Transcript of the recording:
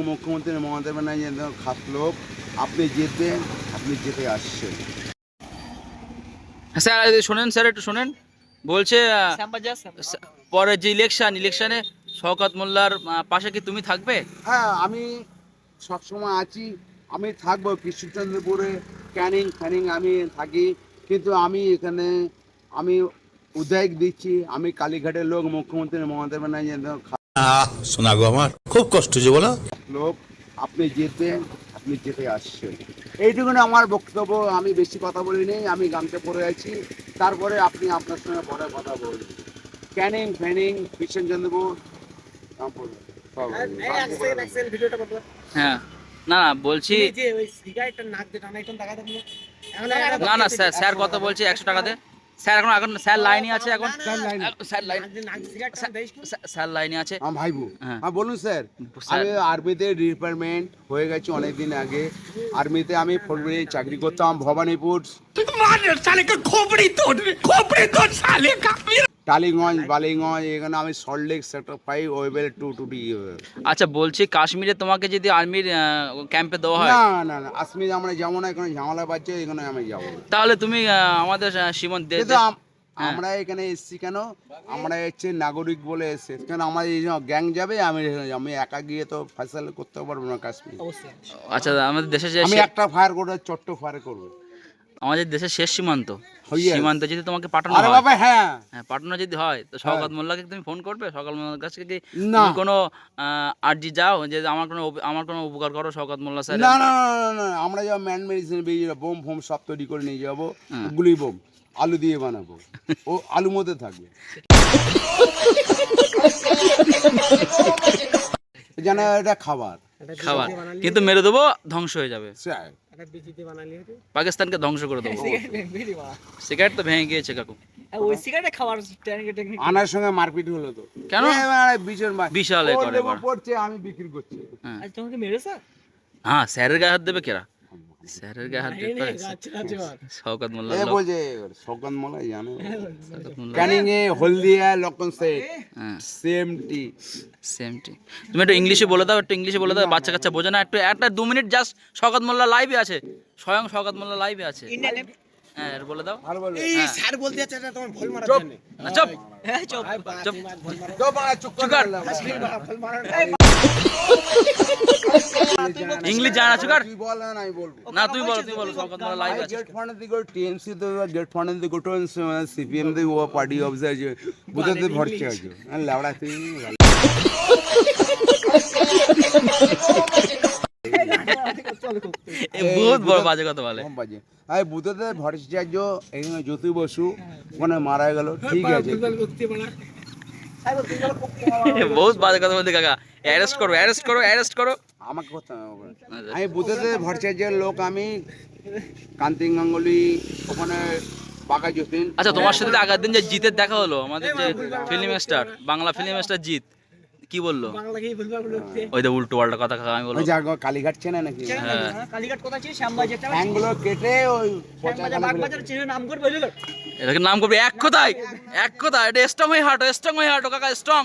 মুখ্যমন্ত্রী মমতা ব্যানার্জি একদম খাস লোক। আপনি জিতবেন, আপনি জিতে আসছেন। স্যার শোনেন, স্যার একটু শোনেন। বলছে পরে যে ইলেকশনে শওকত মোল্লার পাশে কি তুমি থাকবে? হ্যাঁ, আমি সবসময় আছি। আমি থাকবো কৃষ্ণচন্দ্রপুরে, ক্যানিং ফ্যানিং আমি থাকি, কিন্তু আমি এখানে আমি উদ্যোগ দিচ্ছি। আমি কালীঘাটের লোক, মুখ্যমন্ত্রী মমতা ব্যানার্জি একদম শোনা গো আমার খুব কষ্ট যে বলো লোক। আপনি জিতবেন, আপনি জিতে আসছেন। এইটুকুনি আমার বক্তব্য। আমি বেশি কথা বলিনি, আমি গামছা পরে আছি। তারপরে আপনি আপনার সঙ্গে পরে কথা বলবেন। ক্যানিং ফ্যানিং কৃষ্ণচন্দ্রপুর রামপুর সব। হ্যাঁ, না না বলছি, না না স্যার, স্যার কত বলছি 100 টাকাতে। স্যার এখন স্যার লাইনে আছে, এখন স্যার লাইনে আছে। ভাইবু, হ্যাঁ। হ্যাঁ বলুন স্যার। স্যার। আমি আর্মিতে রিটায়ারমেন্ট হয়ে গেছি অনেক দিন আগে। আর্মিতে আমি ফৌজদারি চাকরি করতাম ভবানীপুর, টালিগঞ্জ, বালিগঞ্জ। এখানে আমি সল্টলেক সেক্টর 5 ওয়েবেল 2 আচ্ছা বলছি, কাশ্মীরে তোমাকে যদি আর্মির ক্যাম্পে দেওয়া হয়, না না না, কাশ্মীর আমরা যাবো না। এখানে ঝামেলা বাজছে, এখানে আমি যাবো না। তাহলে তুমি আমাদের সীমন্ত কিন্তু হ্যাঁ। আমরা এখানে এসছি কেন? আমরা হচ্ছে নাগরিক বলে এসছি। কেন আমার এই গ্যাং যাবে, আমি একা গিয়ে তো ফয়সাল করতে পারবো না কাশ্মীর। আচ্ছা আমাদের দেশের যে আমি একটা ফায়ার করবো, চট্ট ফায়ার করবো। আমাদের দেশের শেষ সীমান্ত, হইয়া। সীমান্তে যদি তোমাকে পাঠানো আরে হয়, বাবা, হ্যাঁ হ্যাঁ পাঠানো যদি হয়, তো শওকত মোল্লাকে তুমি ফোন করবে? শওকত মোল্লার কাছে কি না। তুমি কোনো আর্জি যাও যে আমার কোনো উপকার করো শওকত মোল্লা স্যার? না না না না, আমরা যাবো ম্যান মেডিসিন বেরিয়ে যাবো, বোম ফোম সব তৈরি করে নিয়ে যাবো। হ্যাঁ। গুলি বোম আলু দিয়ে বানাবো, ও আলু মধ্যে থাকবে যেন এটা খাবার। খাবার কিন্তু মেরে দেবো, ধ্বংস হয়ে যাবে। স্যার, পাকিস্তানকে ধ্বংস করে দেবো। সিগারেট তো ভেঙে গিয়েছে কাকু। আনার সঙ্গে মারপিট হলো তো। কেন? বিশাল এ করে এবার। পড়ছে, আমি বিক্রি করছি। হ্যাঁ, স্যারের গায়ে হাত দেবে কেরা? স্যারের গায়ে হাত দিতে পারে? শওকত মোল্লা এ বলছে শওকত মোল্লা জানে। ক্যানিং এ হলদিয়া লক্ষণ সেট সেম টি। তুমি একটু ইংলিশে বলে দাও, একটু ইংলিশে বলে দাও, বাচ্চা কাচ্চা বোঝে না। একটু একটা 2 মিনিট জাস্ট। শওকত মোল্লা লাইভে আছে, স্বয়ং শওকত মোল্লা লাইভে আছে। হ্যাঁ বলে দাও। এই স্যার বলতে যাচ্ছে এটা তোমার ভুল মারার জন্য। না, চুপ চুপ চুপ চুপ কর। ইংলিশ জানা চুকার। তুই বল না, আমি বলবো না তুমি বলো শওকত মোল্লা লাইভে আছে। গেট ফান্ড দিগো টিএমসি তো গেট ফান্ড দিগো তো সিপিএম দে ও পার্টি অফিসার যে বুঝতে ভরছে আছে আর লাউড়া তুই এ বহুত বড় বাজে কথা বলে। কম বাজে। আরে বুঝতে ভরচার্য এখানে জ্যোতি বসু ওখানে মারা গেল, ঠিক আছে। বহুত বাজে কথা বলতে কাকা। অ্যারেস্ট করো, অ্যারেস্ট করো, অ্যারেস্ট করো। আমাকে কথা আমি বুঝতে ভরচার্যের লোক। আমি কান্তি গাঙ্গুলি, ওখানে বাঘা যতীন। আচ্ছা তোমার সাথে আগের দিন যে জিতের দেখা হলো, আমাদের যে film star, Bangla film star জিত, কি বললো? ওই যে উল্টো পাল্টা কথা কাকা আমি বলবো। ওই যে কালীঘাট চেনে নাকি? কালীঘাট কোথায় ছিল? শ্যামবাজার। হ্যাংগুলো কেটে ওই বাগবাজার চিনে নাম করে বলে দাও। এটাকে নাম করবে এক কথায়, এক কথায়। এটা স্ট্রং হয়ে হাঁটো, স্ট্রং হয়ে হাঁটো কাকা, স্ট্রং।